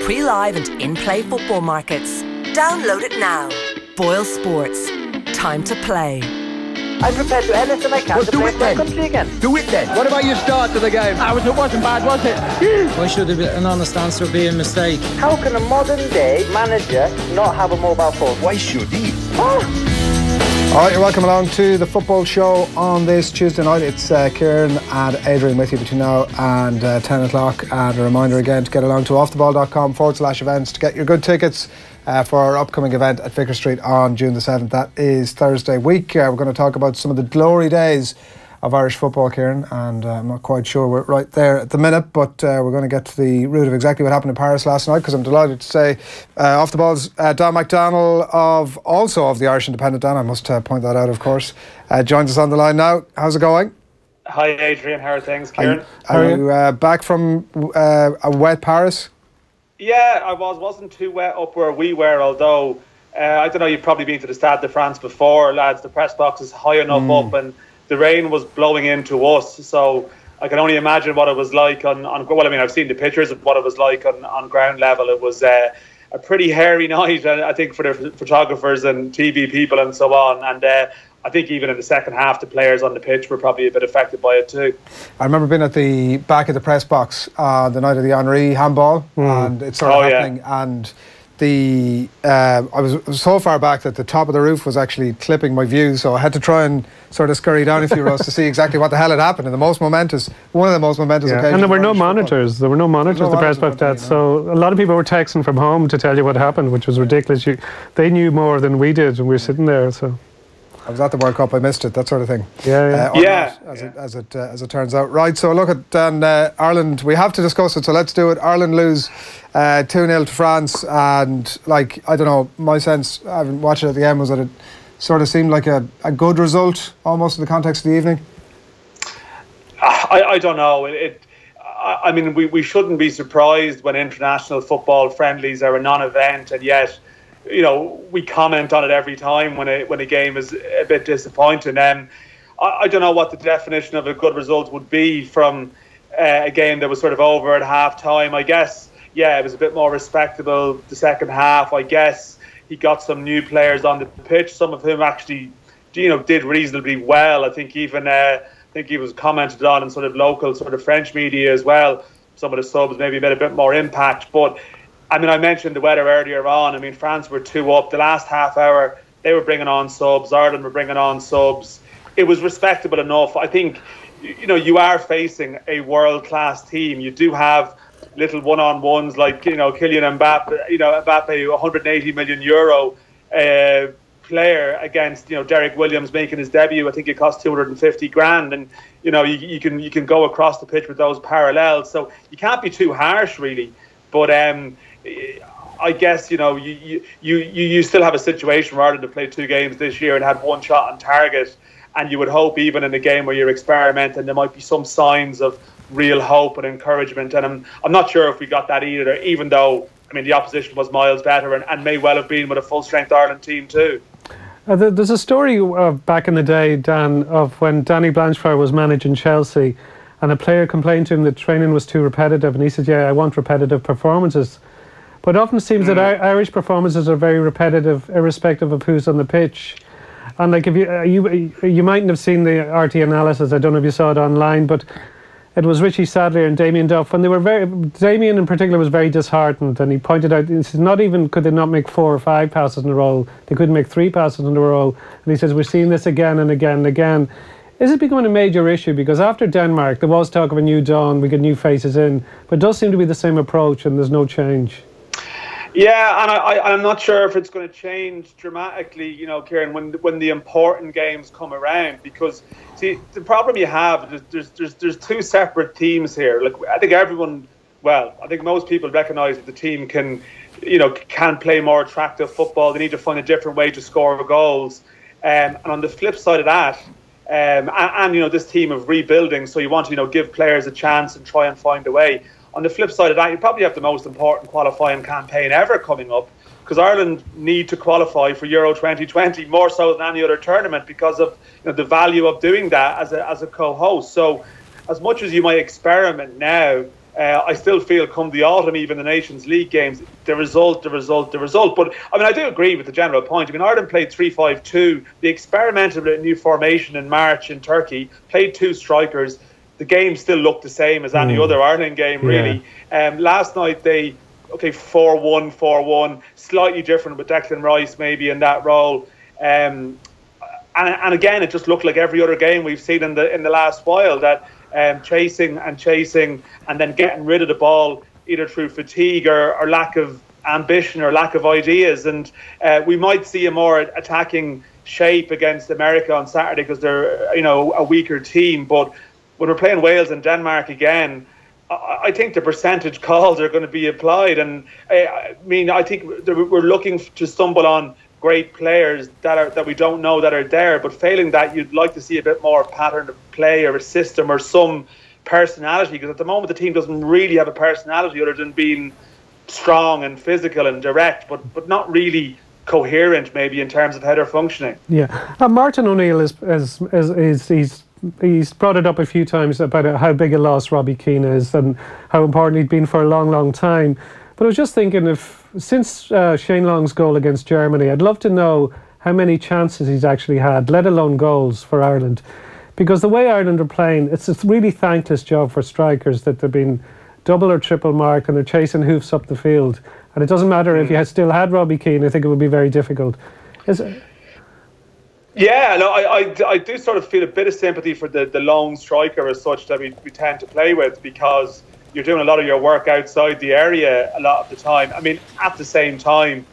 pre-live and in-play football markets. Download it now. Boyle Sports. Time to play. I'm prepared to do anything I can to play for my country again. Do it then. What about your start to the game? It wasn't bad, was it? Why should there be an honest answer be a mistake? How can a modern day manager not have a mobile phone? Why should he? All right, you're welcome along to the football show on this Tuesday night. It's Kieran and Adrian with you between now and 10 o'clock. And a reminder again to get along to offtheball.com/events to get your good tickets for our upcoming event at Vicar Street on June the 7th. That is Thursday week. We're going to talk about some of the glory days of Irish football, Kieran, and I'm not quite sure we're right there at the minute, but we're going to get to the root of exactly what happened in Paris last night, because I'm delighted to say off the ball's Dan McDonnell of the Irish Independent. Dan, I must point that out, of course, joins us on the line now. How's it going? Hi Adrian, how are things, Kieran? Are you back from a wet Paris? Yeah, I wasn't too wet up where we were, although I don't know, you've probably been to the Stade de France before, lads. The press box is high enough up and the rain was blowing into us, so I can only imagine what it was like on well, I mean, I've seen the pictures of what it was like on ground level. It was a pretty hairy night, I think, for the photographers and TV people and so on, and I think even in the second half the players on the pitch were probably a bit affected by it too. I remember being at the back of the press box on the night of the Henry handball, and it started happening, and I was so far back that the top of the roof was actually clipping my view, so I had to try and sort of scurry down a few rows to see exactly what the hell had happened. And one of the most momentous occasions. And there were no monitors. There were no monitors at the press box that. So a lot of people were texting from home to tell you what happened, which was ridiculous. They knew more than we did, and we were sitting there. So I was at the World Cup. I missed it. That sort of thing. As it turns out. Right. So look at Ireland. We have to discuss it. So let's do it. Ireland lose 2-0 to France, and I don't know. My sense, I haven't watched it at the end, was that it sort of seemed like a good result, almost in the context of the evening. I don't know. I mean, we shouldn't be surprised when international football friendlies are a non-event, and yet, you know, we comment on it every time when a game is a bit disappointing. I don't know what the definition of a good result would be from a game that was sort of over at half time. I guess, it was a bit more respectable the second half. I guess he got some new players on the pitch, some of whom actually, did reasonably well. I think he was commented on in sort of local sort of French media as well. Some of the subs maybe made a bit more impact, but I mean, I mentioned the weather earlier on. I mean, France were 2 up. The last half hour, they were bringing on subs. Ireland were bringing on subs. It was respectable enough. I think, you are facing a world-class team. You do have little one-on-ones like, Kylian Mbappe, 180 million euro player against, Derek Williams making his debut. I think it cost 250 grand. And, you can go across the pitch with those parallels. So you can't be too harsh, really. But I guess, you still have a situation where Ireland have played 2 games this year and had 1 shot on target. And you would hope even in a game where you're experimenting, there might be some signs of real hope and encouragement. And I'm not sure if we got that either, even though, I mean, the opposition was miles better and may well have been with a full-strength Ireland team too. There's a story back in the day, Dan, of when Danny Blanchflower was managing Chelsea, and a player complained to him that training was too repetitive, and he said, I want repetitive performances. But it often seems that Irish performances are very repetitive, irrespective of who's on the pitch. And like, if you mightn't have seen the RT analysis, I don't know if you saw it online, but it was Richie Sadlier and Damien Duff, and Damien in particular was very disheartened, and he pointed out, he says, not even could they not make 4 or 5 passes in a row, they couldn't make 3 passes in a row, and he says, we're seeing this again and again and again. Is it becoming a major issue? Because after Denmark, there was talk of a new dawn, we get new faces in, but it does seem to be the same approach and there's no change. Yeah, and I'm not sure if it's going to change dramatically, Kieran, when the important games come around. Because, see, the problem you have, there's 2 separate teams here. Like, I think most people recognise that the team can play more attractive football. They need to find a different way to score goals. And on the flip side of that, this team of rebuilding, so you want to give players a chance and try and find a way. On the flip side of that, you probably have the most important qualifying campaign ever coming up, because Ireland need to qualify for Euro 2020 more so than any other tournament because of the value of doing that as a co-host. So as much as you might experiment now, I still feel come the autumn, even the Nations League games, the result. But I mean, I do agree with the general point. I mean, Ireland played 3-5-2. They experimented with a new formation in March in Turkey, played 2 strikers. The game still looked the same as any other Ireland game, really. Last night, 4-1, slightly different with Declan Rice maybe in that role. And again, it just looked like every other game we've seen in the last while, that chasing and then getting rid of the ball either through fatigue or lack of ambition or lack of ideas. And we might see a more attacking shape against America on Saturday because they're a weaker team. But when we're playing Wales and Denmark again, I think the percentage calls are going to be applied. And I mean, I think we're looking to stumble on great players that we don't know that are there, but failing that, you'd like to see a bit more pattern of play or a system or some personality, because at the moment the team doesn't really have a personality other than being strong and physical and direct, but not really coherent maybe in terms of how they're functioning. Martin O'Neill he's brought it up a few times about how big a loss Robbie Keane is and how important he'd been for a long time. But I was just thinking, since Shane Long's goal against Germany, I'd love to know how many chances he's actually had, let alone goals, for Ireland. Because the way Ireland are playing, it's a really thankless job for strikers, that they've been double or triple marked and they're chasing hoofs up the field. And it doesn't matter if you had still had Robbie Keane, I think it would be very difficult. Is it? Yeah, no, I do sort of feel a bit of sympathy for the lone striker as such that we tend to play with, because you're doing a lot of your work outside the area a lot of the time. I mean, at the same time,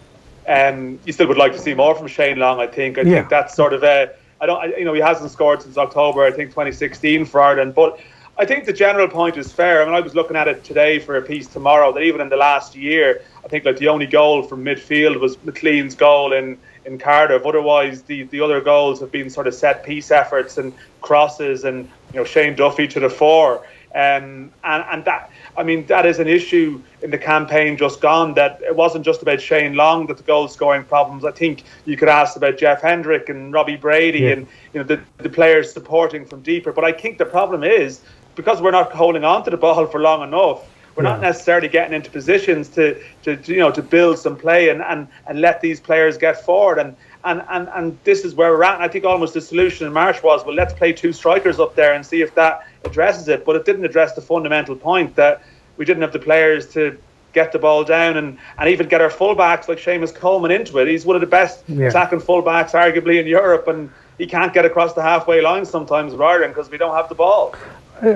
you still would like to see more from Shane Long, I think. I think that's sort of he hasn't scored since October, I think 2016 for Ireland. But I think the general point is fair. I mean, I was looking at it today for a piece tomorrow, that even in the last year, I think like the only goal from midfield was McLean's goal in Cardiff. Otherwise, the other goals have been sort of set piece efforts and crosses, and Shane Duffy to the fore. And that, I mean, that is an issue in the campaign just gone, that it wasn't just about Shane Long that the goal scoring problems. I think you could ask about Jeff Hendrick and Robbie Brady and the players supporting from deeper. But I think the problem is, because we're not holding on to the ball for long enough, we're not necessarily getting into positions to build some play and let these players get forward. And this is where we're at. And I think almost the solution in March was, well, let's play 2 strikers up there and see if that addresses it. But it didn't address the fundamental point that we didn't have the players to get the ball down and even get our fullbacks like Seamus Coleman into it. He's one of the best attacking fullbacks arguably in Europe, and he can't get across the halfway line sometimes with Ireland because we don't have the ball.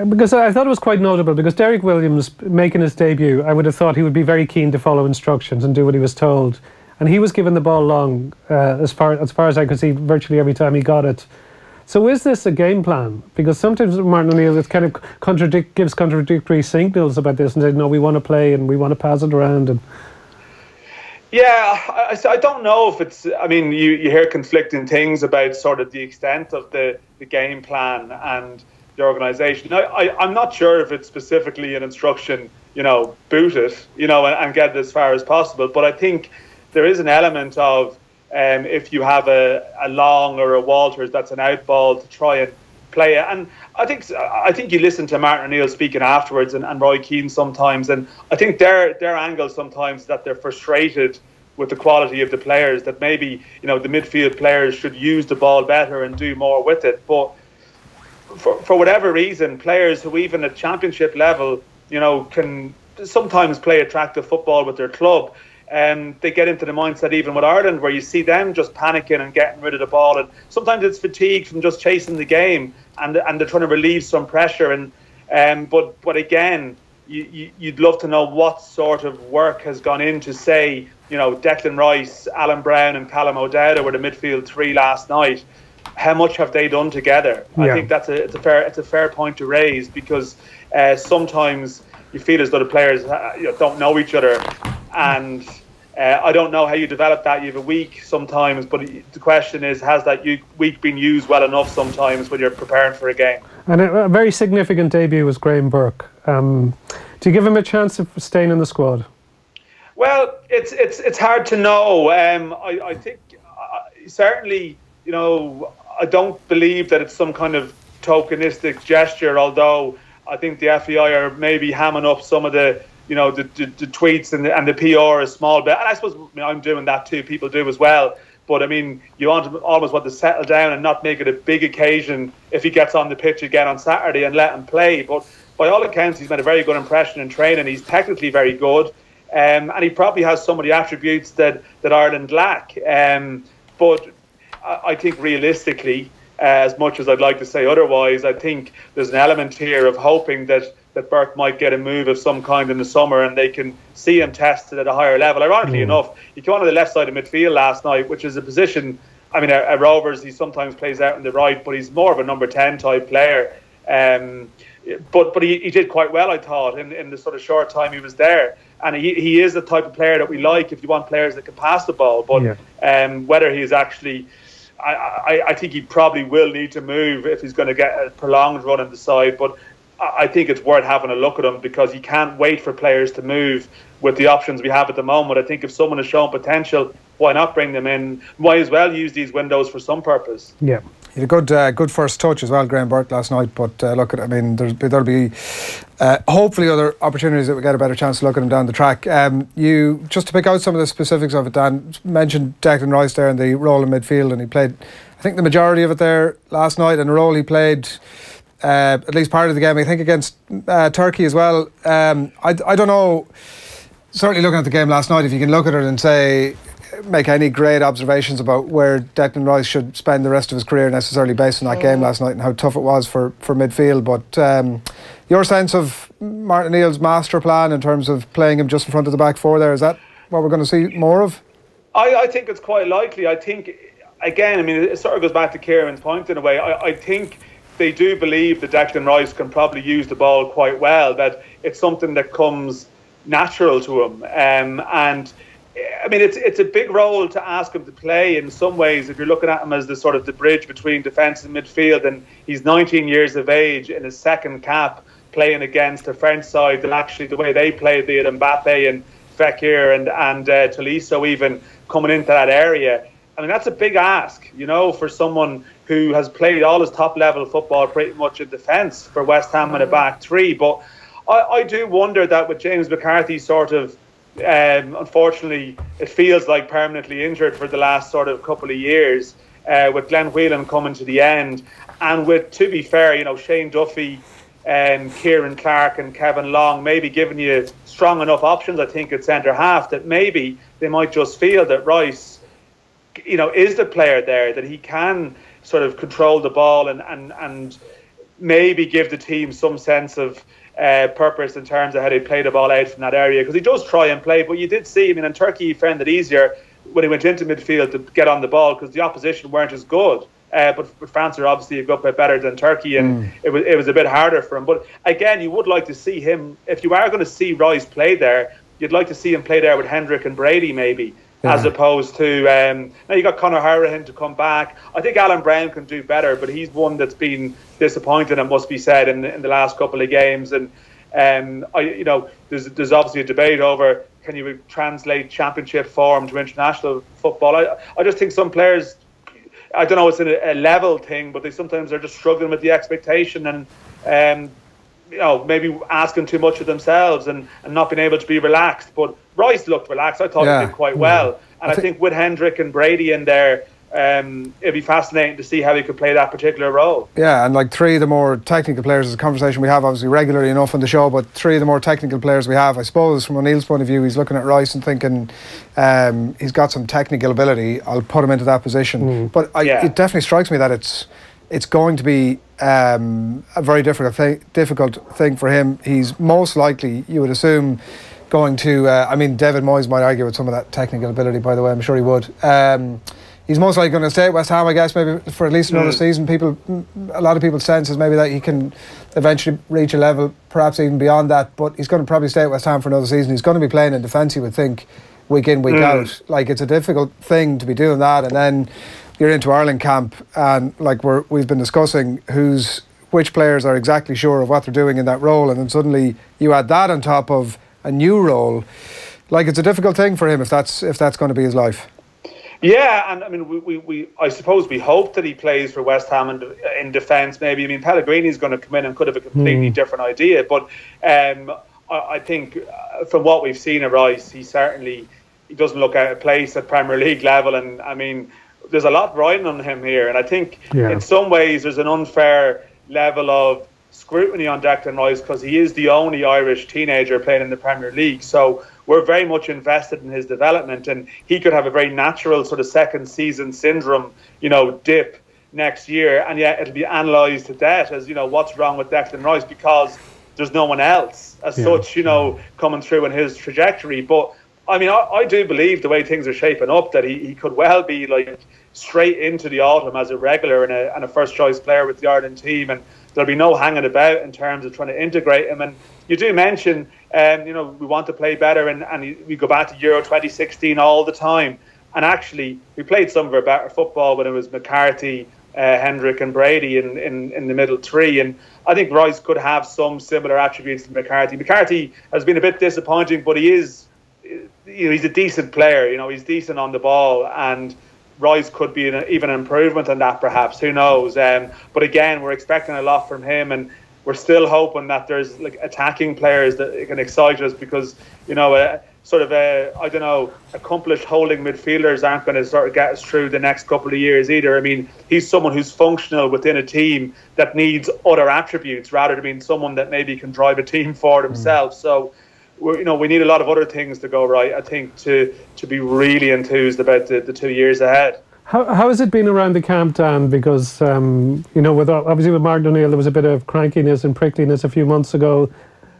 Because I thought it was quite notable, because Derek Williams, making his debut, I would have thought he would be very keen to follow instructions and do what he was told. And he was given the ball long, as far as I could see, virtually every time he got it. So is this a game plan? Because sometimes Martin O'Neill kind of gives contradictory signals about this and says, no, we want to play and we want to pass it around. And yeah, I don't know if it's, I mean, you hear conflicting things about sort of the extent of the game plan and the organisation. I'm not sure if it's specifically an instruction, boot it, and get it as far as possible. But I think there is an element of, if you have a Long or a Walters that's an out ball, to try and play it. And I think you listen to Martin O'Neill speaking afterwards and Roy Keane sometimes, and I think their angle sometimes is that they're frustrated with the quality of the players, that maybe the midfield players should use the ball better and do more with it. But for whatever reason, players who even at championship level can sometimes play attractive football with their club, they get into the mindset even with Ireland where you see them just panicking and getting rid of the ball, and sometimes it's fatigue from just chasing the game and they're trying to relieve some pressure. And but again, you'd love to know what sort of work has gone into, say, Declan Rice, Alan Brown and Callum O'Dowda were the midfield 3 last night. How much have they done together? I think it's a fair point to raise, because sometimes you feel as though the players don't know each other, and I don't know how you develop that. You have a week sometimes, but the question is, has that week been used well enough sometimes when you're preparing for a game? And a very significant debut was Graham Burke. Do you give him a chance of staying in the squad? Well, it's hard to know. I think certainly, I don't believe that it's some kind of tokenistic gesture, although I think the FAI are maybe hamming up some of the tweets and the PR a small bit. And I suppose I'm doing that too. People do as well. But I mean, you almost want to settle down and not make it a big occasion if he gets on the pitch again on Saturday and let him play. But by all accounts, he's made a very good impression in training. He's technically very good. And he probably has some of the attributes that Ireland lack. But I think realistically, as much as I'd like to say otherwise, I think there's an element here of hoping that Burke might get a move of some kind in the summer and they can see him tested at a higher level. Ironically enough, he came on the left side of midfield last night, which is a position, I mean, at Rovers, he sometimes plays out on the right, but he's more of a number 10 type player. But he did quite well, I thought, in the sort of short time he was there. And he is the type of player that we like if you want players that can pass the ball. But whether he's actually... I think he probably will need to move if he's going to get a prolonged run in the side. But I think it's worth having a look at him because you can't wait for players to move with the options we have at the moment. I think if someone has shown potential, why not bring them in? Might as well use these windows for some purpose. Yeah. He had a good first touch as well, Graham Burke, last night. But look, I mean, there'll be hopefully other opportunities that we get a better chance to look at him down the track. You, just to pick out some of the specifics of it, Dan, mentioned Declan Rice there in the role in midfield, and he played, I think, the majority of it there last night, and the role he played at least part of the game, I think, against Turkey as well. I don't know, certainly looking at the game last night, if you can look at it and say, make any great observations about where Declan Rice should spend the rest of his career necessarily based on that game last night and how tough it was for midfield. But your sense of Martin O'Neill's master plan in terms of playing him just in front of the back four there, is that what we're going to see more of? I think it's quite likely. I think, again, I mean, it sort of goes back to Kieran's point in a way. I think they do believe that Declan Rice can probably use the ball quite well, that it's something that comes natural to him. And I mean, it's a big role to ask him to play in some ways if you're looking at him as the sort of the bridge between defence and midfield. And he's 19 years of age in his second cap playing against a French side that actually the way they played, be it Mbappe and Fekir and Tolisso even coming into that area. I mean, that's a big ask, for someone who has played all his top level football pretty much in defence for West Ham in a back three. But I do wonder that with James McCarthy sort of, unfortunately, it feels like permanently injured for the last sort of couple of years, with Glenn Whelan coming to the end, and with, to be fair, Shane Duffy, Kieran Clark and Kevin Long maybe giving you strong enough options, I think, at centre half, that maybe they might just feel that Rice, is the player there, that he can sort of control the ball and maybe give the team some sense of purpose in terms of how they play the ball out from that area, because he does try and play. But you did see, I mean, in Turkey he found it easier when he went into midfield to get on the ball because the opposition weren't as good. But France are obviously a good bit better than Turkey, and it was a bit harder for him. But again, you would like to see him, if you are going to see Rice play there, you'd like to see him play there with Hendrick and Brady maybe, as opposed to now you got Conor Hourihane to come back. I think Alan Brown can do better, but he's one that's been disappointed, it must be said, in the last couple of games. And there's obviously a debate over, can you translate championship form to international football? I just think some players, I don't know, it's a level thing, but they sometimes are just struggling with the expectation and maybe asking too much of themselves and not being able to be relaxed. But Rice looked relaxed. I thought he did quite well. And I think with Hendrick and Brady in there, it'd be fascinating to see how he could play that particular role. Yeah, and like three of the more technical players, is a conversation we have obviously regularly enough on the show, but three of the more technical players we have, I suppose from O'Neill's point of view, he's looking at Rice and thinking he's got some technical ability, I'll put him into that position. But it definitely strikes me that it's going to be a very difficult thing for him. He's most likely, you would assume, going to David Moyes might argue with some of that technical ability, by the way, I'm sure he would. He's most likely going to stay at West Ham, I guess, maybe for at least another season. A lot of people's sense is maybe that he can eventually reach a level, perhaps even beyond that, but he's going to probably stay at West Ham for another season. He's going to be playing in defence, you would think, week in, week out. Like, it's a difficult thing to be doing that, and then you're into Ireland camp, and like we've been discussing, which players are exactly sure of what they're doing in that role, and then suddenly you add that on top of a new role. Like, it's a difficult thing for him if that's going to be his life. Yeah, and I mean, we I suppose we hope that he plays for West Ham in defence. Maybe, I mean, Pellegrini's going to come in and could have a completely different idea. But I think from what we've seen of Rice, he doesn't look out of place at Premier League level. And I mean, there's a lot riding on him here, and I think in some ways there's an unfair level of scrutiny on Declan Rice because he is the only Irish teenager playing in the Premier League. So we're very much invested in his development, and he could have a very natural sort of second season syndrome, dip next year, and yet it'll be analysed to death as, what's wrong with Declan Rice because there's no one else as such, coming through in his trajectory. But I mean, I do believe the way things are shaping up that he could well be like straight into the autumn as a regular and a first choice player with the Ireland team, and there'll be no hanging about in terms of trying to integrate him. And you do mention, we want to play better, and we go back to Euro 2016 all the time. And actually, we played some of our better football when it was McCarthy, Hendrick and Brady in the middle three. And I think Rice could have some similar attributes to McCarthy. McCarthy has been a bit disappointing, but he's a decent player. He's decent on the ball, and Rice could be even an improvement on that, perhaps. Who knows? But again, we're expecting a lot from him, and we're still hoping that there's like attacking players that can excite us because accomplished holding midfielders aren't going to sort of get us through the next couple of years either. I mean, he's someone who's functional within a team that needs other attributes rather than being someone that maybe can drive a team forward himself. So we need a lot of other things to go right, I think, to be really enthused about the 2 years ahead. How has it been around the camp, Dan? Because, obviously with Martin O'Neill, there was a bit of crankiness and prickliness a few months ago.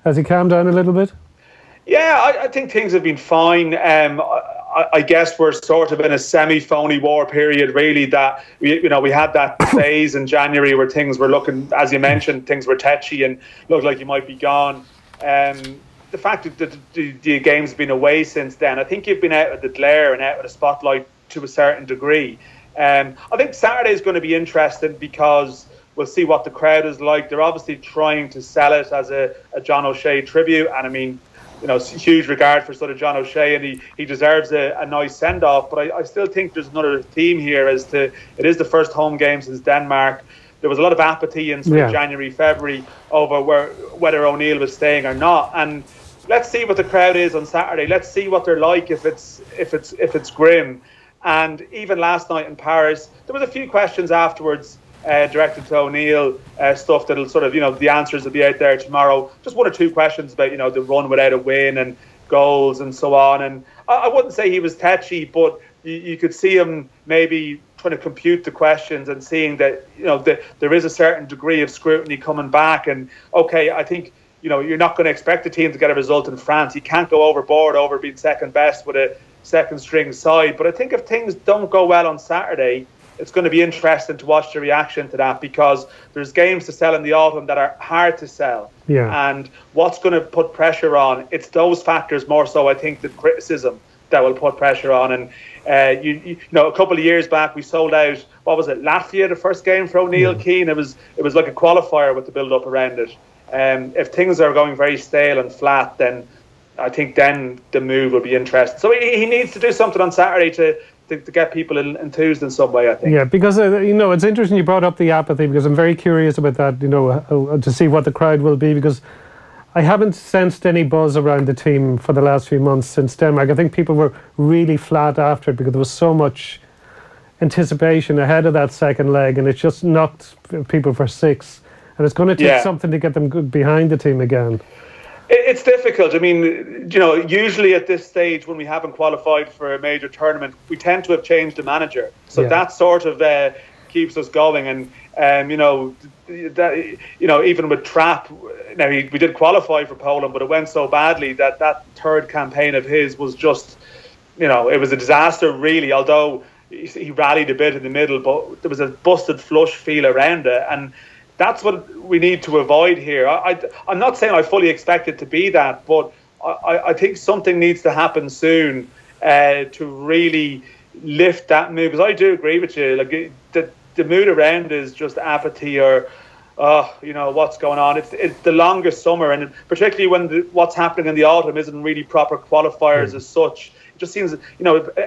Has he calmed down a little bit? Yeah, I think things have been fine. I guess we're sort of in a semi-phony war period, really, that we had that phase in January where things were looking, as you mentioned, things were tetchy and looked like you might be gone. The fact that the game's been away since then, I think you've been out of the glare and out of the spotlight to a certain degree. I think Saturday is going to be interesting because we'll see what the crowd is like. They're obviously trying to sell it as a John O'Shea tribute, and I mean, huge regard for sort of John O'Shea, and he deserves a nice send-off. But I still think there's another theme here as to it is the first home game since Denmark. There was a lot of apathy in sort of January, February over whether O'Neill was staying or not. And let's see what the crowd is on Saturday. Let's see what they're like if it's grim. And even last night in Paris, there was a few questions afterwards directed to O'Neill, stuff that'll sort of, the answers will be out there tomorrow. Just one or two questions about, the run without a win and goals and so on. And I wouldn't say he was tetchy, but you could see him maybe trying to compute the questions and seeing that, there is a certain degree of scrutiny coming back. And, okay, I think, you're not going to expect the team to get a result in France. You can't go overboard over being second best with a second string side. But I think if things don't go well on Saturday, it's going to be interesting to watch the reaction to that because there's games to sell in the autumn that are hard to sell. Yeah. And what's going to put pressure on? It's those factors more so, I think, than criticism that will put pressure on. And, a couple of years back, we sold out, what was it, Latvia, the first game for O'Neill Keane. It was like a qualifier with the build-up around it. If things are going very stale and flat, then I think then the move will be interesting. So he needs to do something on Saturday to get people enthused in some way, I think. Yeah, because, it's interesting you brought up the apathy because I'm very curious about that, to see what the crowd will be because I haven't sensed any buzz around the team for the last few months since Denmark. I think people were really flat after it because there was so much anticipation ahead of that second leg and it's just knocked people for six. And it's going to take something to get them good behind the team again. It's difficult. I mean, usually at this stage when we haven't qualified for a major tournament, we tend to have changed the manager. So that sort of keeps us going. And, even with Trapp, now we did qualify for Poland, but it went so badly that third campaign of his was just, it was a disaster really, although he rallied a bit in the middle, but there was a busted flush feel around it. And that's what we need to avoid here. I'm not saying I fully expect it to be that, but I think something needs to happen soon to really lift that mood. Because I do agree with you. Like the mood around is just apathy or, what's going on. It's the longest summer, and particularly when what's happening in the autumn isn't really proper qualifiers as such. It just seems,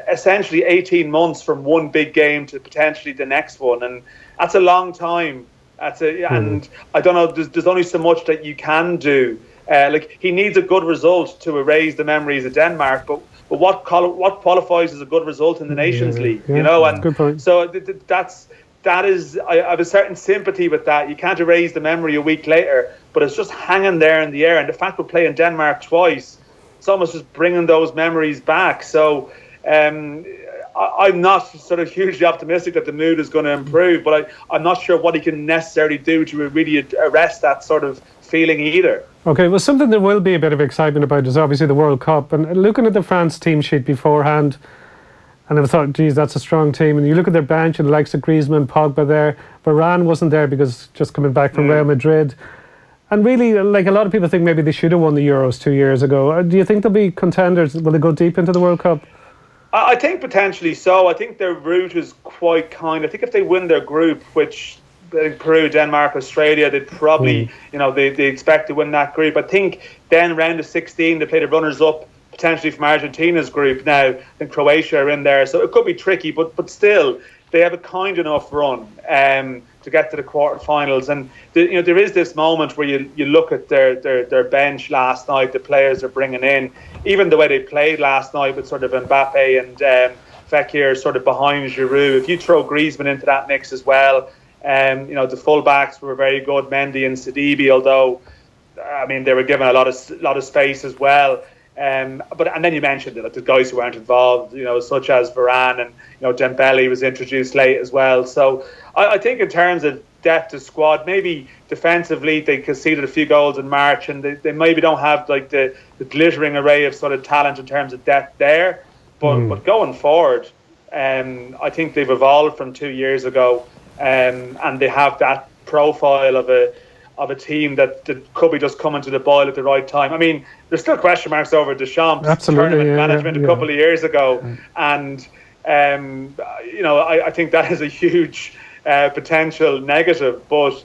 essentially 18 months from one big game to potentially the next one, and that's a long time. And I don't know. There's only so much that you can do. He needs a good result to erase the memories of Denmark, but what qualifies as a good result in the Nations League? And good point. So that is, I have a certain sympathy with that. You can't erase the memory a week later, but it's just hanging there in the air. And the fact we're playing Denmark twice, it's almost just bringing those memories back. So I'm not sort of hugely optimistic that the mood is going to improve, but I'm not sure what he can necessarily do to really arrest that sort of feeling either. Okay, well, something there will be a bit of excitement about is obviously the World Cup. And looking at the France team sheet beforehand, and I thought, geez, that's a strong team. And you look at their bench and the likes of Griezmann, Pogba there. Varane wasn't there because just coming back from Real Madrid. And really, a lot of people think maybe they should have won the Euros 2 years ago. Do you think they'll be contenders? Will they go deep into the World Cup? I think potentially so. I think their route is quite kind. I think if they win their group, which Peru, Denmark, Australia, they'd probably, they expect to win that group. I think then round of 16, they play the runners-up, potentially from Argentina's group. Now, I think Croatia are in there, so it could be tricky, but still, they have a kind enough run to get to the quarterfinals. And there is this moment where you look at their bench last night, the players they're bringing in, even the way they played last night with sort of Mbappe and Fekir sort of behind Giroud. If you throw Griezmann into that mix as well, the full-backs were very good, Mendy and Sidibe, although, they were given a lot of space as well. And then you mentioned the guys who weren't involved, such as Varane, and Dembele was introduced late as well. So I think in terms of depth of squad, maybe defensively they conceded a few goals in March, and they maybe don't have the glittering array of sort of talent in terms of depth there. But going forward, I think they've evolved from 2 years ago, and they have that profile of a team that could be just coming to the boil at the right time. There's still question marks over Deschamps' tournament management a couple of years ago. And, I think that is a huge potential negative. But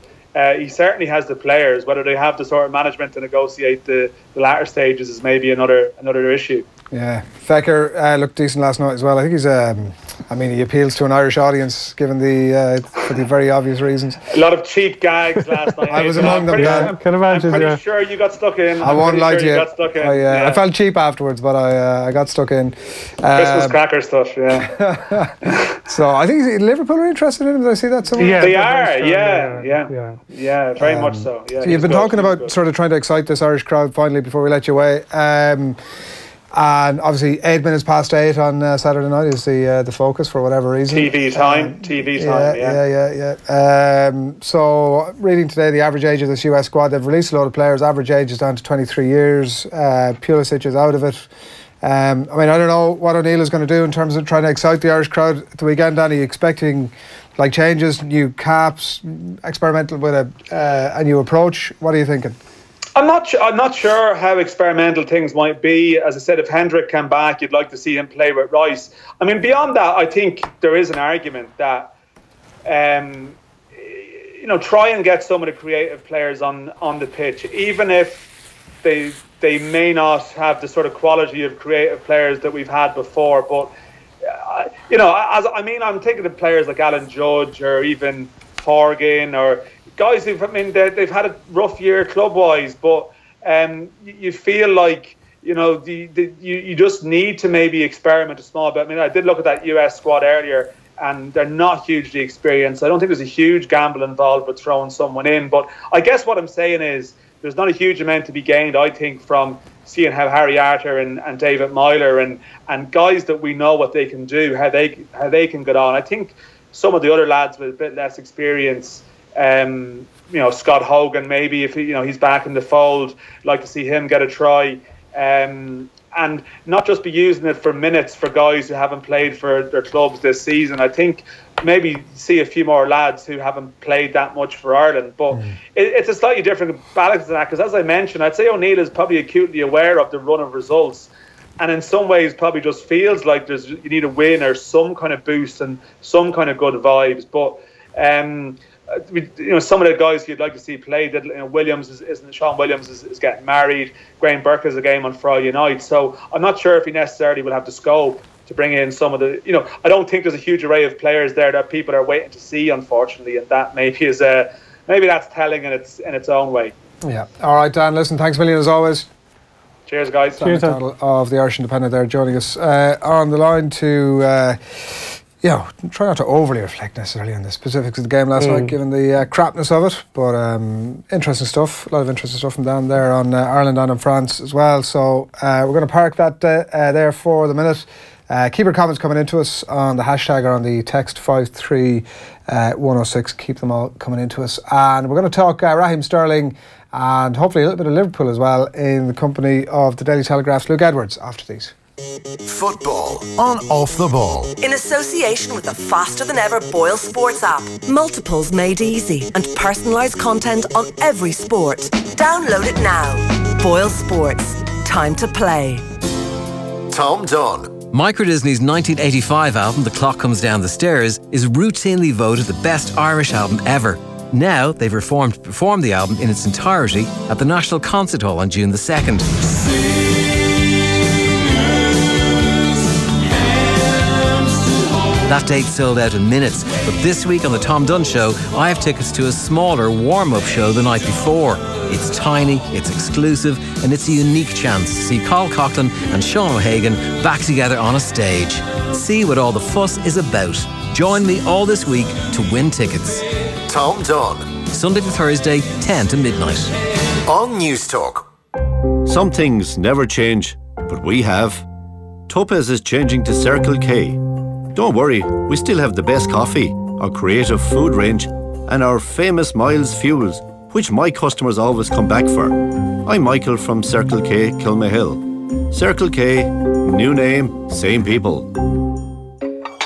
he certainly has the players. Whether they have the sort of management to negotiate the latter stages is maybe another issue. Yeah, Fekir looked decent last night as well. I think he's he appeals to an Irish audience, given for the very obvious reasons. A lot of cheap gags last night. I was among them. I can imagine. I'm pretty sure you got stuck in. I won't lie to you. I felt cheap afterwards, but I got stuck in. Christmas cracker stuff, yeah. So I think Liverpool are interested in him. Did I see that somewhere? Yeah, they are. Yeah, very much so. Yeah, so you've been talking about sort of trying to excite this Irish crowd finally before we let you away. And obviously 8 minutes past 8 on Saturday night is the focus for whatever reason. TV time, yeah. So reading today the average age of this US squad, they've released a lot of players. Average age is down to 23 years. Pulisic is out of it. I don't know what O'Neill is going to do in terms of trying to excite the Irish crowd at the weekend. Danny, expecting changes, new caps, experimental with a new approach. What are you thinking? I'm not sure how experimental things might be. As I said, if Hendrick came back, you'd like to see him play with Rice. Beyond that, I think there is an argument that try and get some of the creative players on the pitch, even if they may not have the sort of quality of creative players that we've had before. But I'm thinking of players like Alan Judge or even Horgan or guys who've they've had a rough year club-wise, but you feel like you just need to maybe experiment a small bit. I did look at that US squad earlier, and they're not hugely experienced. I don't think there's a huge gamble involved with throwing someone in. But I guess what I'm saying is there's not a huge amount to be gained, I think, from seeing how Harry Arter and David Myler and guys that we know what they can do, how they can get on. I think some of the other lads with a bit less experience, Scott Hogan, maybe if he's back in the fold, like to see him get a try, and not just be using it for minutes for guys who haven't played for their clubs this season. I think maybe see a few more lads who haven't played that much for Ireland, but it's a slightly different balance than that, because as I mentioned, I'd say O'Neill is probably acutely aware of the run of results, and in some ways probably just feels like you need a win or some kind of boost and some kind of good vibes. But some of the guys you'd like to see play. That Sean Williams is getting married. Graham Burke has a game on Friday night, so I'm not sure if he necessarily will have the scope to bring in some of the. I don't think there's a huge array of players there that people are waiting to see, unfortunately, and that maybe that's telling in its own way. Yeah. All right, Dan. Listen, thanks a million as always. Cheers, guys. Dan McDonnell of the Irish Independent there joining us on the line to. Try not to overly reflect necessarily on the specifics of the game last night, given the crapness of it. But interesting stuff. A lot of interesting stuff from Dan there on Ireland and on France as well. So we're going to park that there for the minute. Keep your comments coming into us on the hashtag or on the text 53106. Keep them all coming into us. And we're going to talk Raheem Sterling and hopefully a little bit of Liverpool as well in the company of the Daily Telegraph's Luke Edwards after these. Football on Off the Ball. In association with the faster than ever Boyle Sports app. Multiples made easy and personalised content on every sport. Download it now. Boyle Sports. Time to play. Tom Dunn. Micro Disney's 1985 album, The Clock Comes Down the Stairs, is routinely voted the best Irish album ever. Now they've performed the album in its entirety at the National Concert Hall on June the 2nd. That date sold out in minutes, but this week on the Tom Dunn Show, I have tickets to a smaller warm-up show the night before. It's tiny, it's exclusive, and it's a unique chance to see Carl Coughlin and Sean O'Hagan back together on a stage. See what all the fuss is about. Join me all this week to win tickets. Tom Dunn. Sunday to Thursday, 10 to midnight. On News Talk. Some things never change, but we have. Topaz is changing to Circle K. Don't worry, we still have the best coffee, our creative food range, and our famous Miles fuels, which my customers always come back for. I'm Michael from Circle K, Kilmahill. Circle K, new name, same people.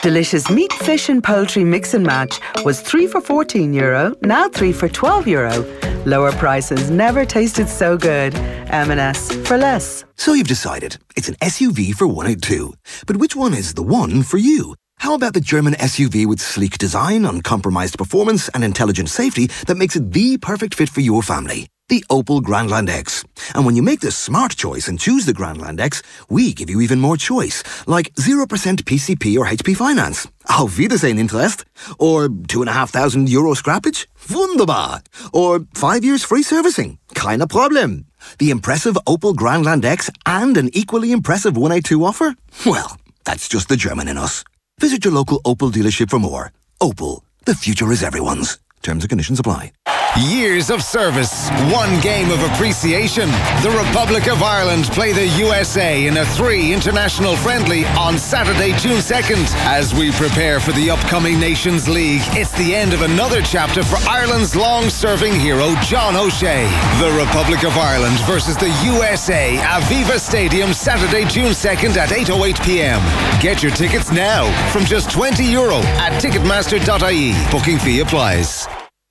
Delicious meat, fish and poultry mix and match was 3 for €14, now 3 for €12. Lower prices never tasted so good. M&S for less. So you've decided it's an SUV for 182. But which one is the one for you? How about the German SUV with sleek design, uncompromised performance and intelligent safety that makes it the perfect fit for your family? The Opel Grandland X. And when you make the smart choice and choose the Grandland X, we give you even more choice, like 0% PCP or HP finance. Auf Wiedersehen interest. Or €2,500 scrappage. Wunderbar. Or 5 years free servicing. Keine Problem. The impressive Opel Grandland X and an equally impressive 182 offer? Well, that's just the German in us. Visit your local Opel dealership for more. Opel. The future is everyone's. Terms and conditions apply. Years of service, one game of appreciation. The Republic of Ireland play the USA in a 3 international friendly on Saturday, June 2nd. As we prepare for the upcoming Nations League, it's the end of another chapter for Ireland's long-serving hero, John O'Shea. The Republic of Ireland versus the USA, Aviva Stadium, Saturday, June 2nd at 8:08 p.m. Get your tickets now from just €20 at ticketmaster.ie. Booking fee applies.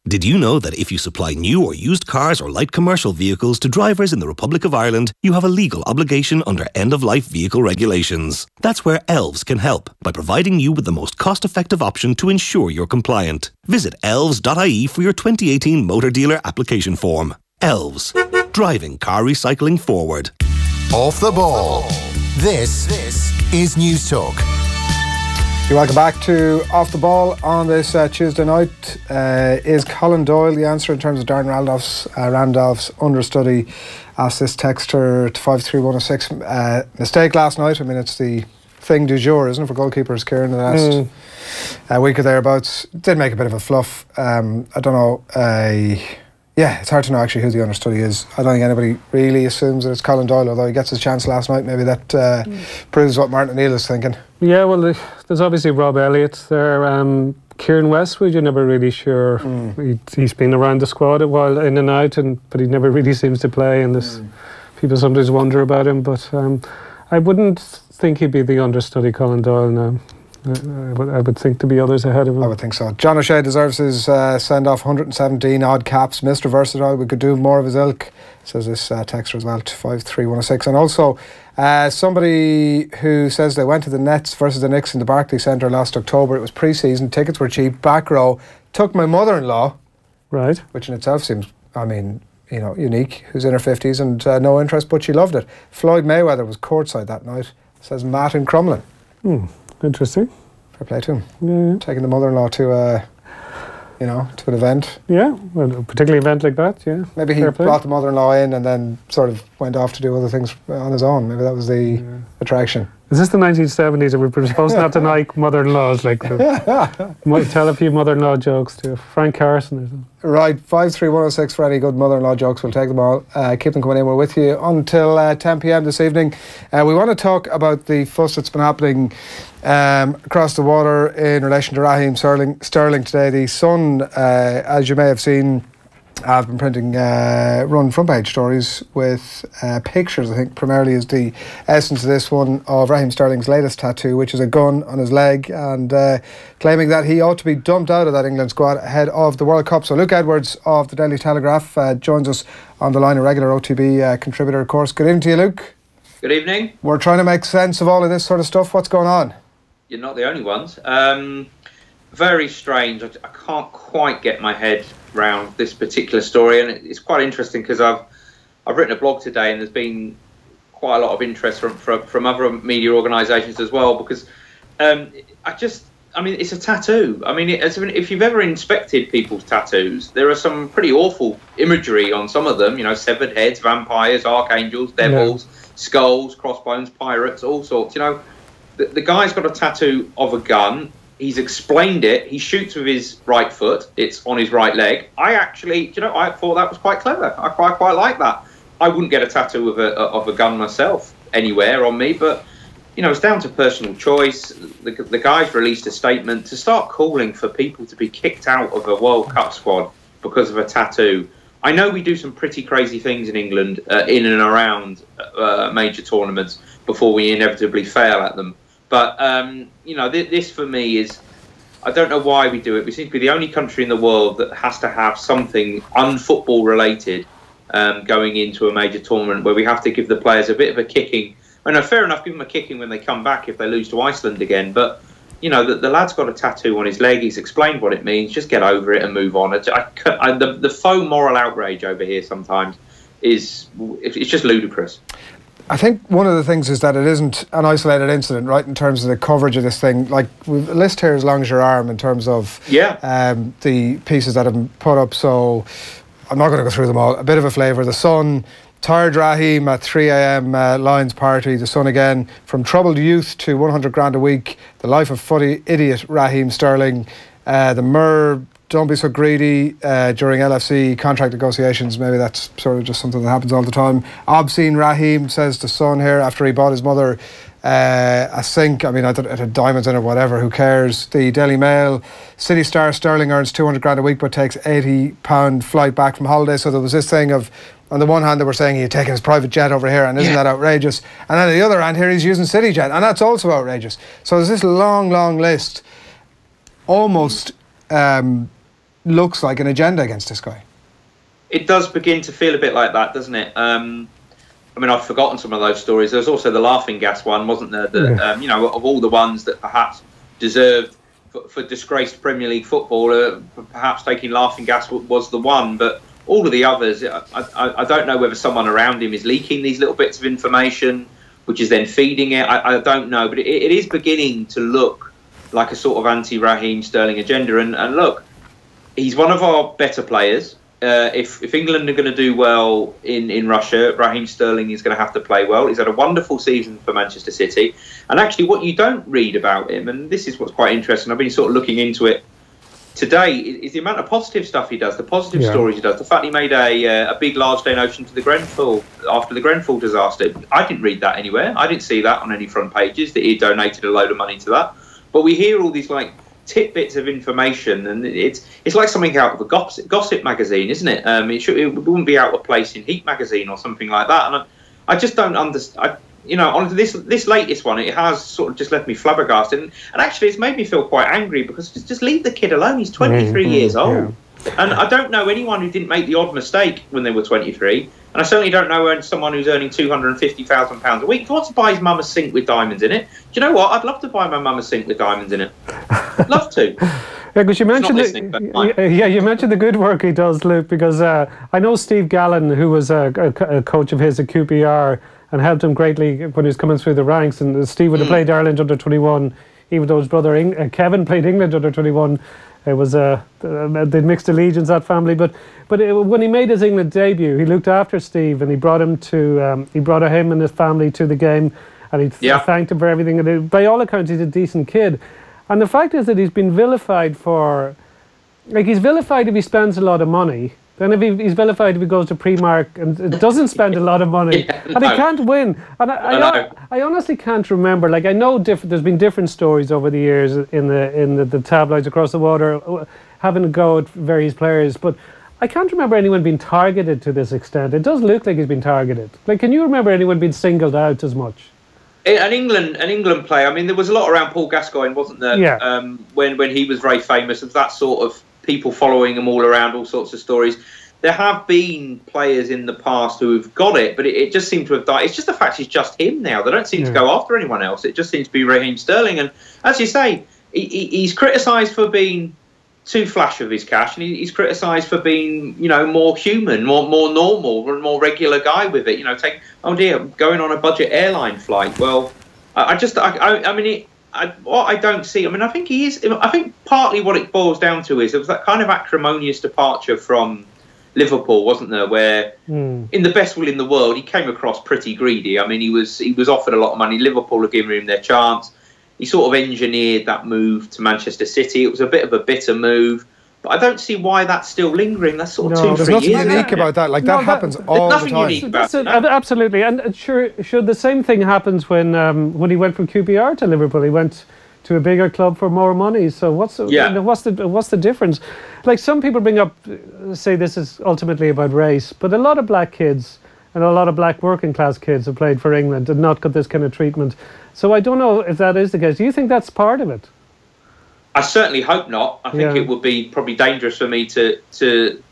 Did you know that if you supply new or used cars or light commercial vehicles to drivers in the Republic of Ireland, you have a legal obligation under end-of-life vehicle regulations? That's where Elves can help by providing you with the most cost-effective option to ensure you're compliant. Visit elves.ie for your 2018 motor dealer application form. Elves, driving car recycling forward. Off the Ball. This is News Talk. You're welcome back to Off the Ball on this Tuesday night. Is Colin Doyle the answer in terms of Darren Randolph's understudy? Asked this texter to 53106. Mistake last night. I mean, it's the thing du jour, isn't it, for goalkeepers, Kieran, the last week or thereabouts. Did make a bit of a fluff. I don't know. Yeah, it's hard to know actually who the understudy is. I don't think anybody really assumes that it's Colin Doyle, although he gets his chance last night. Maybe that proves what Martin O'Neill is thinking. Yeah, well, there's obviously Rob Elliott there. Kieran Westwood, you're never really sure. He's been around the squad a while, in and out, but he never really seems to play, and people sometimes wonder about him. But I wouldn't think he'd be the understudy Colin Doyle now. I would think to be others ahead of him. I would think so. John O'Shea deserves his send-off. 117 odd caps. Mr. Versatile. We could do more of his ilk, says this texter as well, to 53106. And also somebody who says they went to the Nets versus the Knicks in the Barclays Centre last October. It was pre-season. Tickets were cheap. Back row. took my mother-in-law, right, which in itself seems, I mean, you know, unique, who's in her 50s and no interest, but she loved it. Floyd Mayweather was courtside that night, says Matt in Crumlin. Interesting. Fair play to him. Yeah. Taking the mother-in-law to, you know, to an event. Yeah, well, a particular event like that, yeah. Maybe he brought the mother-in-law in and then sort of went off to do other things on his own. Maybe that was the attraction. Is this the 1970s and we're supposed not to like mother-in-laws? Like, tell a few mother-in-law jokes to Frank Carson or something. Right, 53106 for any good mother-in-law jokes. We'll take them all. Keep them coming in. We're with you until 10 p.m. this evening. We want to talk about the fuss that's been happening across the water in relation to Raheem Sterling today. The Sun, as you may have seen, have been printing run front page stories with pictures. I think primarily is the essence of this one of Raheem Sterling's latest tattoo, which is a gun on his leg, and claiming that he ought to be dumped out of that England squad ahead of the World Cup. So Luke Edwards of the Daily Telegraph joins us on the line, a regular OTB contributor, of course. Good evening to you, Luke. Good evening. We're trying to make sense of all of this sort of stuff. What's going on? You're not the only ones. Very strange. I can't quite get my head around this particular story, and it's quite interesting because I've written a blog today, and there's been quite a lot of interest from other media organisations as well, because I mean, it's a tattoo. I mean, if you've ever inspected people's tattoos, there are some pretty awful imagery on some of them. You know, severed heads, vampires, archangels, devils, skulls, crossbones, pirates, all sorts. You know, the guy's got a tattoo of a gun. He's explained it. He shoots with his right foot. It's on his right leg. I actually, you know, I thought that was quite clever. I quite like that. I wouldn't get a tattoo of a gun myself anywhere on me, but you know, it's down to personal choice. The guy's released a statement to start calling for people to be kicked out of a World Cup squad because of a tattoo. I know we do some pretty crazy things in England in and around major tournaments before we inevitably fail at them. But, you know, this for me is, I don't know why we do it. We seem to be the only country in the world that has to have something unfootball related going into a major tournament where we have to give the players a bit of a kicking. I know, fair enough, give them a kicking when they come back if they lose to Iceland again. But, you know, the lad's got a tattoo on his leg. He's explained what it means. Just get over it and move on. The faux moral outrage over here sometimes it's just ludicrous. I think one of the things is that it isn't an isolated incident, right, in terms of the coverage of this thing. Like, we've a list here as long as your arm in terms of the pieces that have been put up, so I'm not going to go through them all. A bit of a flavour. The Sun, tired Raheem at 3 a.m. Lions party. The Sun again, from troubled youth to 100 grand a week. The life of footy idiot Raheem Sterling. The Mirror, don't be so greedy during LFC contract negotiations. Maybe that's sort of just something that happens all the time. Obscene Raheem, says the Sun here, after he bought his mother a sink. I mean, it had diamonds in it, whatever, who cares? The Daily Mail, City star Sterling earns 200 grand a week but takes £80 flight back from holiday. So there was this thing of, on the one hand, they were saying he had taken his private jet over here, and isn't that outrageous? And then on the other hand, here he's using CityJet, and that's also outrageous. So there's this long list, almost looks like an agenda against this guy. It does begin to feel a bit like that, doesn't it? I mean, I've forgotten some of those stories. There's also the laughing gas one, wasn't there? That, you know, of all the ones that perhaps deserved for disgraced Premier League footballer, perhaps taking laughing gas was the one. But all of the others, I don't know whether someone around him is leaking these little bits of information, which is then feeding it. I don't know, but it is beginning to look like a sort of anti-Raheem Sterling agenda. And look, he's one of our better players. If England are going to do well in Russia, Raheem Sterling is going to have to play well. He's had a wonderful season for Manchester City. And actually what you don't read about him, and this is what's quite interesting, I've been sort of looking into it today, is the amount of positive stuff he does, the positive stories he does. The fact he made a big large donation to the Grenfell after the Grenfell disaster. I didn't read that anywhere. I didn't see that on any front pages, that he donated a load of money to that. But we hear all these like tidbits of information, and it's like something out of a gossip magazine, isn't it? It wouldn't be out of place in Heat magazine or something like that. And I just don't understand. You know, on this latest one, it has sort of just left me flabbergasted, and actually it's made me feel quite angry, because just leave the kid alone. He's 23 years old, and I don't know anyone who didn't make the odd mistake when they were 23. And I certainly don't know someone who's earning £250,000 a week who wants to buy his mum a sink with diamonds in it. Do you know what? I'd love to buy my mum a sink with diamonds in it. I'd love to. Yeah, because you mentioned you mentioned the good work he does, Luke. Because I know Steve Gallen, who was a coach of his at QPR, and helped him greatly when he was coming through the ranks. And Steve would have played Ireland under 21, even though his brother Kevin played England under 21. It was they'd mixed allegiance, that family. But when he made his England debut, he looked after Steve, and he brought him and his family to the game, and he thanked him for everything. And by all accounts, he's a decent kid. And the fact is that he's been vilified for, like, he's vilified if he spends a lot of money. Then if he's vilified if he goes to Primark and doesn't spend a lot of money, and he can't win. And I honestly can't remember. Like, I know there's been different stories over the years in the tabloids across the water, having a go at various players, but I can't remember anyone being targeted to this extent. It does look like he's been targeted. Like, can you remember anyone being singled out as much? An England player. I mean, there was a lot around Paul Gascoigne, wasn't there? Yeah. When he was very famous, of that sort of people following him all around, all sorts of stories. There have been players in the past who have got it, but it just seemed to have died. It's just the fact he's just him now. They don't seem to go after anyone else. It just seems to be Raheem Sterling. And as you say, he's criticised for being too flash of his cash, and he's criticised for being, more human, more normal, more regular guy with it. Going on a budget airline flight. Well, what I don't see. I mean, I think he is. I think partly what it boils down to is there was that kind of acrimonious departure from Liverpool, wasn't there? Where, in the best will in the world, he came across pretty greedy. I mean, he was offered a lot of money. Liverpool had given him their chance. He sort of engineered that move to Manchester City. It was a bit of a bitter move, but I don't see why that's still lingering. That's sort of 2-3 years. There's nothing unique about that. Like, that happens all the time. Unique about it. Absolutely, and sure, the same thing happens when he went from QPR to Liverpool. He went to a bigger club for more money. So what's the difference? Like, some people bring up, say this is ultimately about race, but a lot of black kids and a lot of black working class kids have played for England and not got this kind of treatment. So I don't know if that is the case. Do you think that's part of it? I certainly hope not. I think it would be probably dangerous for me to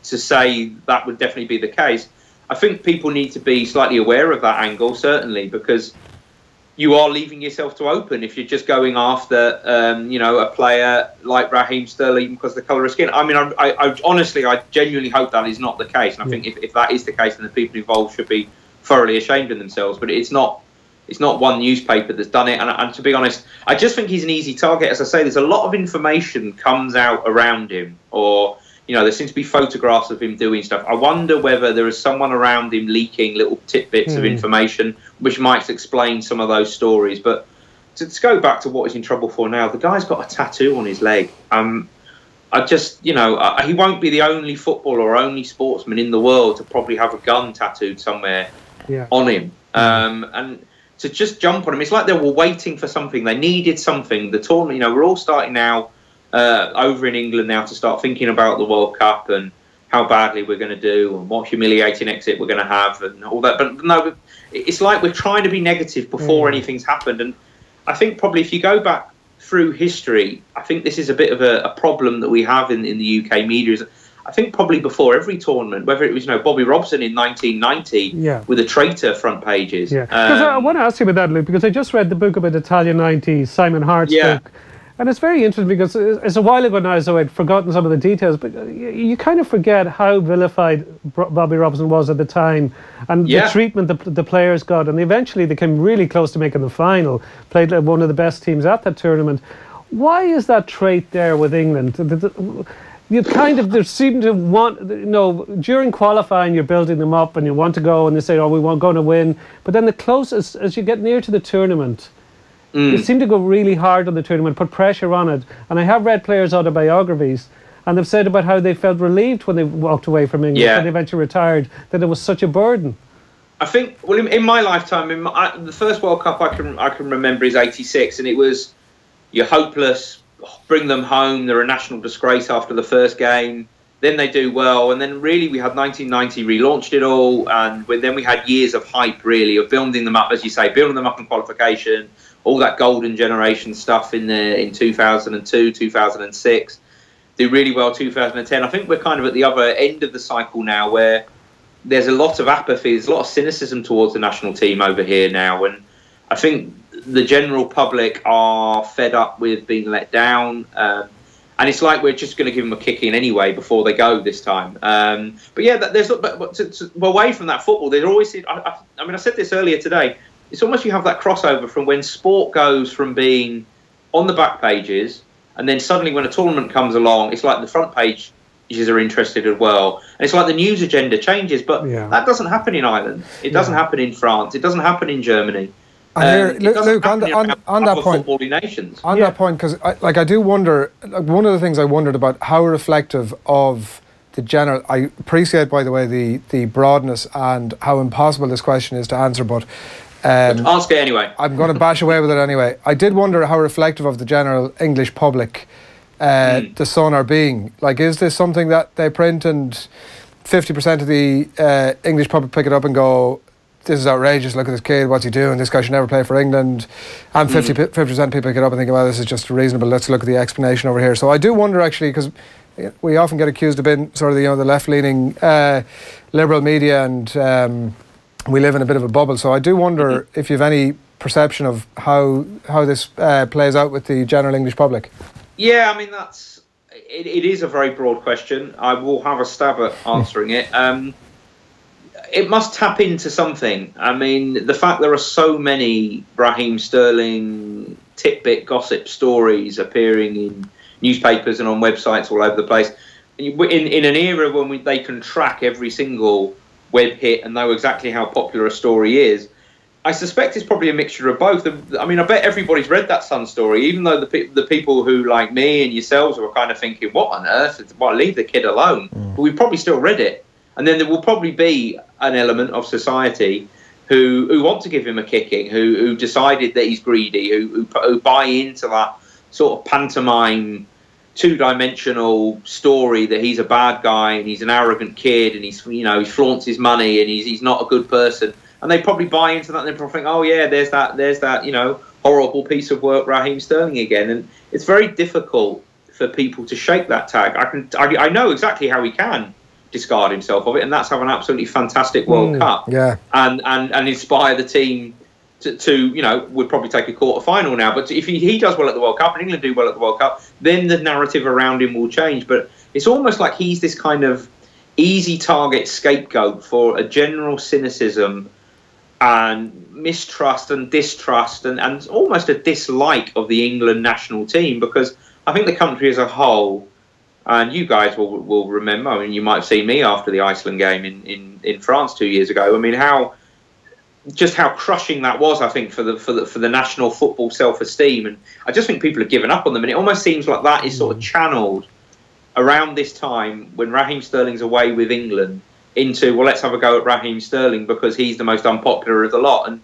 say that would definitely be the case. I think people need to be slightly aware of that angle, certainly, because you are leaving yourself to open if you're just going after, a player like Raheem Sterling because of the colour of skin. I mean, I honestly, I genuinely hope that is not the case. And I think if that is the case, then the people involved should be thoroughly ashamed of themselves. But it's not one newspaper that's done it. And to be honest, I just think he's an easy target. As I say, there's a lot of information comes out around him, or there seems to be photographs of him doing stuff. I wonder whether there is someone around him leaking little tidbits of information which might explain some of those stories. But to go back to what he's in trouble for now, the guy's got a tattoo on his leg. He won't be the only footballer or only sportsman in the world to probably have a gun tattooed somewhere on him. And to just jump on him, it's like they were waiting for something. They needed something. The tournament, we're all starting now over in England now to start thinking about the World Cup and how badly we're going to do and what humiliating exit we're going to have and all that. But no, it's like we're trying to be negative before anything's happened. And I think probably if you go back through history, I think this is a bit of a problem that we have in the UK media. Is I think probably before every tournament, whether it was Bobby Robson in 1990 with a traitor front pages. Yeah, because I want to ask you about that, Luke, because I just read the book about Italian 90s, Simon Hart's book. And it's very interesting because it's a while ago now, so I'd forgotten some of the details, but you kind of forget how vilified Bobby Robson was at the time and the treatment the players got. And eventually they came really close to making the final, played like one of the best teams at that tournament. Why is that trait there with England? You kind of, they seem to want, during qualifying you're building them up and you want to go and they say, we want going to win. But then the closest, as you get near to the tournament, they seem to go really hard on the tournament, put pressure on it. And I have read players' autobiographies, and they've said about how they felt relieved when they walked away from England, when they eventually retired, that it was such a burden. I think, in my lifetime, the first World Cup I can remember is '86, and it was, you're hopeless, bring them home, they're a national disgrace after the first game. Then they do well, and then really we had 1990 relaunched it all, and then we had years of hype, really, of building them up, as you say, building them up in qualification, all that golden generation stuff in 2002, 2006, do really well 2010. I think we're kind of at the other end of the cycle now, where there's a lot of apathy, there's a lot of cynicism towards the national team over here now, and I think the general public are fed up with being let down. And it's like we're just going to give them a kick in anyway before they go this time. But yeah, there's away from that football. There's always. I mean, I said this earlier today. It's almost you have that crossover from when sport goes from being on the back pages, and then suddenly when a tournament comes along, it's like the front pages are interested as well. And it's like the news agenda changes. But that doesn't happen in Ireland. It doesn't happen in France. It doesn't happen in Germany. Luke, on that point, that point, because I do wonder. One of the things I wondered about how reflective of the general. I appreciate, by the way, the broadness and how impossible this question is to answer, but ask it anyway. I'm going to bash away with it anyway. I did wonder how reflective of the general English public the Sun are being. Like, is this something that they print and 50% of the English public pick it up and go, this is outrageous, look at this kid, what's he doing, this guy should never play for England, and 50% of people pick it up and think, well, this is just reasonable, let's look at the explanation over here. So I do wonder, actually, because we often get accused of being sort of the left-leaning liberal media, and we live in a bit of a bubble, so I do wonder if you have any perception of how this plays out with the general English public. Yeah, I mean, it is a very broad question. I will have a stab at answering it. It must tap into something. I mean, the fact there are so many Raheem Sterling tidbit gossip stories appearing in newspapers and on websites all over the place. In an era when they can track every single web hit and know exactly how popular a story is, I suspect it's probably a mixture of both. I mean, I bet everybody's read that Sun story, even though the people who, like me and yourselves, were kind of thinking, what on earth? Well, leave the kid alone. But we've probably still read it. And then there will probably be an element of society who want to give him a kicking, who decided that he's greedy, who buy into that sort of pantomime, two-dimensional story that he's a bad guy and he's an arrogant kid and he flaunts his money and he's not a good person. And they probably buy into that and they probably think, oh yeah, there's that horrible piece of work, Raheem Sterling again. And it's very difficult for people to shake that tag. I know exactly how he can discard himself of it, and that's have an absolutely fantastic World Cup, and inspire the team to would probably take a quarter final now. But if he does well at the World Cup and England do well at the World Cup, then the narrative around him will change. But it's almost like he's this kind of easy target scapegoat for a general cynicism and mistrust and distrust and almost a dislike of the England national team, because I think the country as a whole, and you guys will remember, I mean, you might have seen me after the Iceland game in France 2 years ago. I mean, how crushing that was, I think, for the national football self-esteem. And I just think people have given up on them. And it almost seems like that is sort of channeled around this time when Raheem Sterling's away with England into, well, let's have a go at Raheem Sterling because he's the most unpopular of the lot. And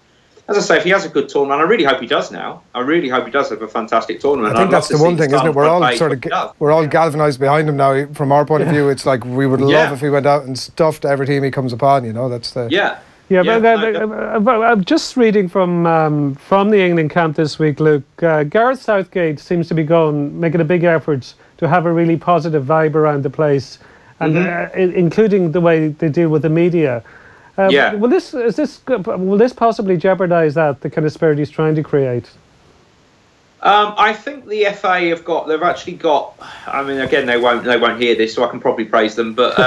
as I say, if he has a good tournament, I really hope he does now. I really hope he does have a fantastic tournament. I think that's the one thing, isn't it? We're all galvanised behind him now. From our point of view, it's like we would love if he went out and stuffed every team he comes upon. That's the but I'm just reading from the England camp this week, Luke. Gareth Southgate seems to be making a big effort to have a really positive vibe around the place, and including the way they deal with the media. Will this possibly jeopardise the kind of spirit he's trying to create? I think the FA they've actually got. I mean, again, they won't hear this, so I can probably praise them. But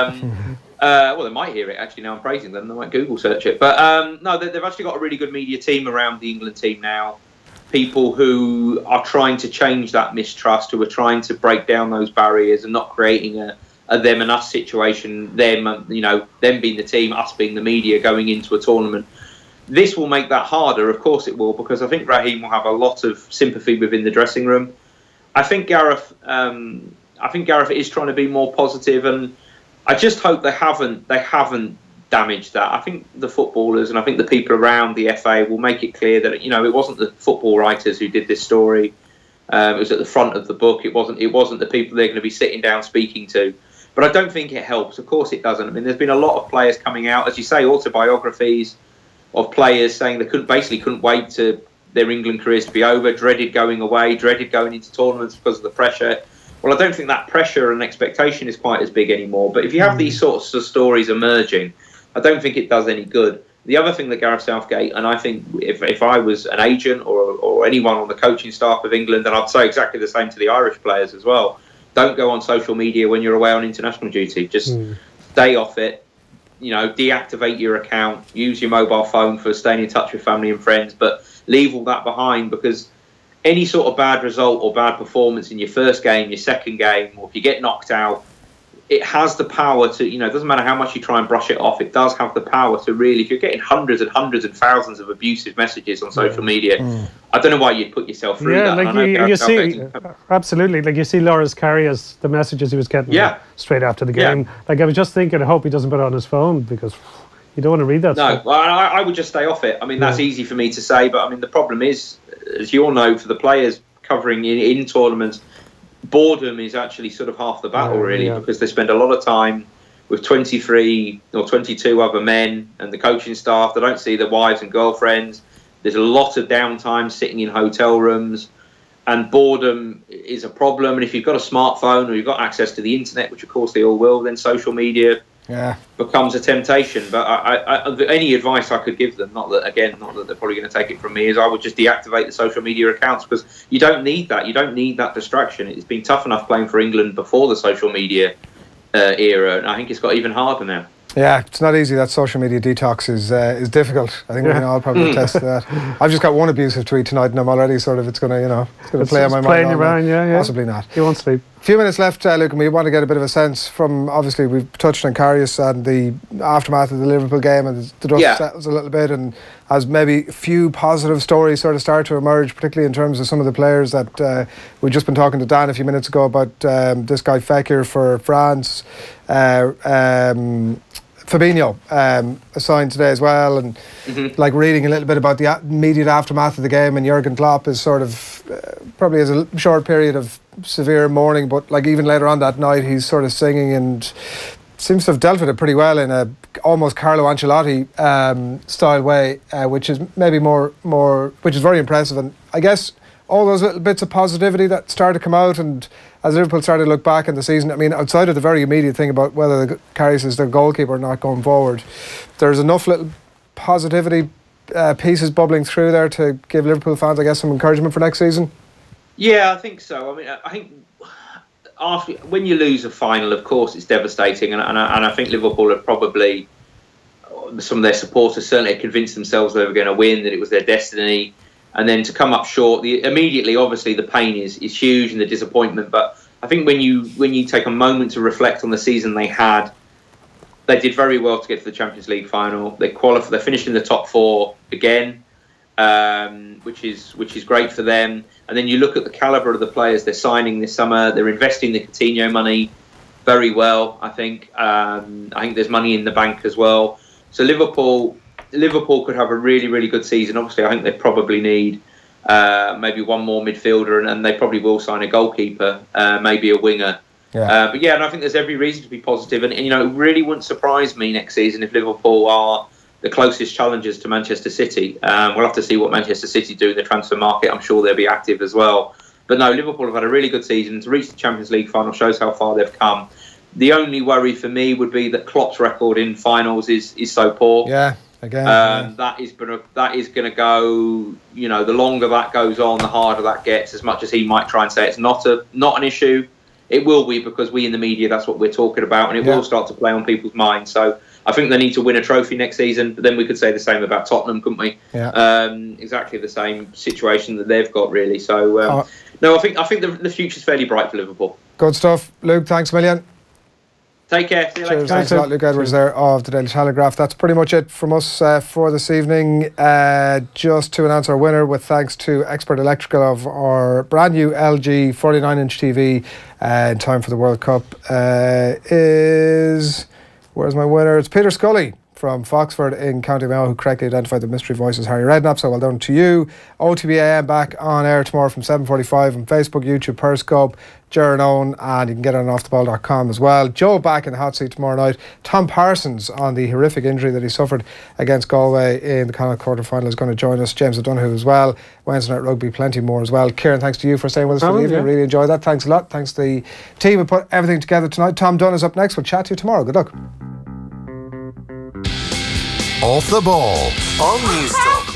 well, they might hear it actually. Now I'm praising them, they might Google search it. But no, they've actually got a really good media team around the England team now. People who are trying to change that mistrust, who are trying to break down those barriers and not creating a them and us situation, them being the team, us being the media going into a tournament. This will make that harder, of course it will, because I think Raheem will have a lot of sympathy within the dressing room. I think Gareth is trying to be more positive, and I just hope they haven't damaged that. I think the footballers and I think the people around the FA will make it clear that it wasn't the football writers who did this story. It was at the front of the book. It wasn't the people they're going to be sitting down speaking to. But I don't think it helps. Of course it doesn't. I mean, there's been a lot of players coming out, as you say, autobiographies of players saying they couldn't wait to their England careers to be over, dreaded going away, dreaded going into tournaments because of the pressure. Well, I don't think that pressure and expectation is quite as big anymore. But if you have these sorts of stories emerging, I don't think it does any good. The other thing that Gareth Southgate, and I think if I was an agent or anyone on the coaching staff of England, then I'd say exactly the same to the Irish players as well. Don't go on social media when you're away on international duty. Just stay off it. Deactivate your account. Use your mobile phone for staying in touch with family and friends, but leave all that behind, because any sort of bad result or bad performance in your first game, your second game, or if you get knocked out, it has the power to, it doesn't matter how much you try and brush it off, it does have the power to really, if you're getting hundreds and hundreds and thousands of abusive messages on social media, I don't know why you'd put yourself through that. Like you see, absolutely, like you see Lawrence Carrias, the messages he was getting straight after the game. Like I was just thinking, I hope he doesn't put it on his phone, because you don't want to read that stuff. No, I would just stay off it. I mean, that's easy for me to say, but I mean, the problem is, as you all know, for the players covering in tournaments, boredom is actually sort of half the battle, really, because they spend a lot of time with 23 or 22 other men and the coaching staff. They don't see their wives and girlfriends. There's a lot of downtime sitting in hotel rooms, and boredom is a problem. And if you've got a smartphone or you've got access to the internet, which of course they all will, then social media becomes a temptation. But any advice I could give them, not that they're probably going to take it from me, is I would just deactivate the social media accounts, because you don't need that. You don't need that distraction. It's been tough enough playing for England before the social media era, and I think it's got even harder now. Yeah, it's not easy. That social media detox is difficult. I think we can all probably attest to that. I've just got one abusive tweet tonight, and I'm already sort of, it's going to play on my mind. Playing around, Possibly not. You won't sleep. A few minutes left, Luke, and we want to get a bit of a sense from, obviously, we've touched on Karius and the aftermath of the Liverpool game, and the dust settles a little bit, and as maybe a few positive stories sort of start to emerge, particularly in terms of some of the players that we've just been talking to Dan a few minutes ago about this guy Fekir for France, Fabinho assigned today as well, and like reading a little bit about the immediate aftermath of the game, and Jurgen Klopp is sort of probably has a short period of severe mourning, but like even later on that night he's sort of singing and seems to have dealt with it pretty well in a almost Carlo Ancelotti style way, which is maybe more which is very impressive. And I guess all those little bits of positivity that started to come out, and as Liverpool started to look back in the season, I mean, outside of the very immediate thing about whether Karius is their goalkeeper or not going forward, there's enough little positivity pieces bubbling through there to give Liverpool fans, I guess, some encouragement for next season. Yeah, I think so. I mean, I think after, when you lose a final, of course, it's devastating, and I think Liverpool have probably, some of their supporters certainly convinced themselves they were going to win, that it was their destiny. And then to come up short, immediately, obviously, the pain is huge and the disappointment. But I think when you take a moment to reflect on the season they had, they did very well to get to the Champions League final. They qualified. They finished in the top 4 again, which is great for them. And then you look at the calibre of the players they're signing this summer. They're investing the Coutinho money very well. I think there's money in the bank as well. So Liverpool could have a really, really good season. Obviously, I think they probably need maybe one more midfielder, and they probably will sign a goalkeeper, maybe a winger. But yeah, and I think there's every reason to be positive. And it really wouldn't surprise me next season if Liverpool are the closest challengers to Manchester City. We'll have to see what Manchester City do in the transfer market. I'm sure they'll be active as well. But no, Liverpool have had a really good season. To reach the Champions League final shows how far they've come. The only worry for me would be that Klopp's record in finals is so poor. Again, that is going to go. The longer that goes on, the harder that gets. As much as he might try and say it's not an issue, it will be, because we in the media, that's what we're talking about, and it will start to play on people's minds. So I think they need to win a trophy next season. But then we could say the same about Tottenham, couldn't we? Exactly the same situation that they've got, really. So no, I think the future's fairly bright for Liverpool. Good stuff, Luke. Thanks a million. Take care. See you later. Thanks a lot, Luke Edwards there of the Daily Telegraph. That's pretty much it from us for this evening. Just to announce our winner, with thanks to Expert Electrical of our brand new LG 49-inch TV in time for the World Cup, where's my winner? It's Peter Scully from Foxford in County Mayo, who correctly identified the mystery voice as Harry Redknapp, so well done to you. OTBAM back on air tomorrow from 7:45 on Facebook, YouTube, Periscope, Jaron Owen, and you can get it on offtheball.com as well. Joe back in the hot seat tomorrow night. Tom Parsons, on the horrific injury that he suffered against Galway in the Connacht quarter-final, is going to join us. James O'Donoghue as well. Wednesday night rugby, plenty more as well. Kieran, thanks to you for staying with us for the evening. Really enjoyed that. Thanks a lot. Thanks to the team who put everything together tonight. Tom Dunn is up next. We'll chat to you tomorrow. Good luck. Off the Ball on News Talk.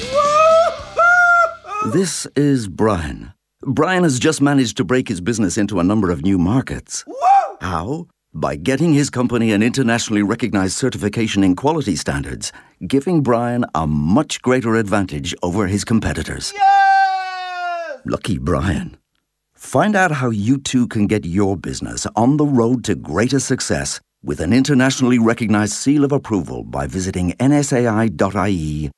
This is Brian. Brian has just managed to break his business into a number of new markets. Whoa! How? By getting his company an internationally recognized certification in quality standards, giving Brian a much greater advantage over his competitors. Yes! Lucky Brian. Find out how you too can get your business on the road to greater success with an internationally recognized seal of approval by visiting nsai.ie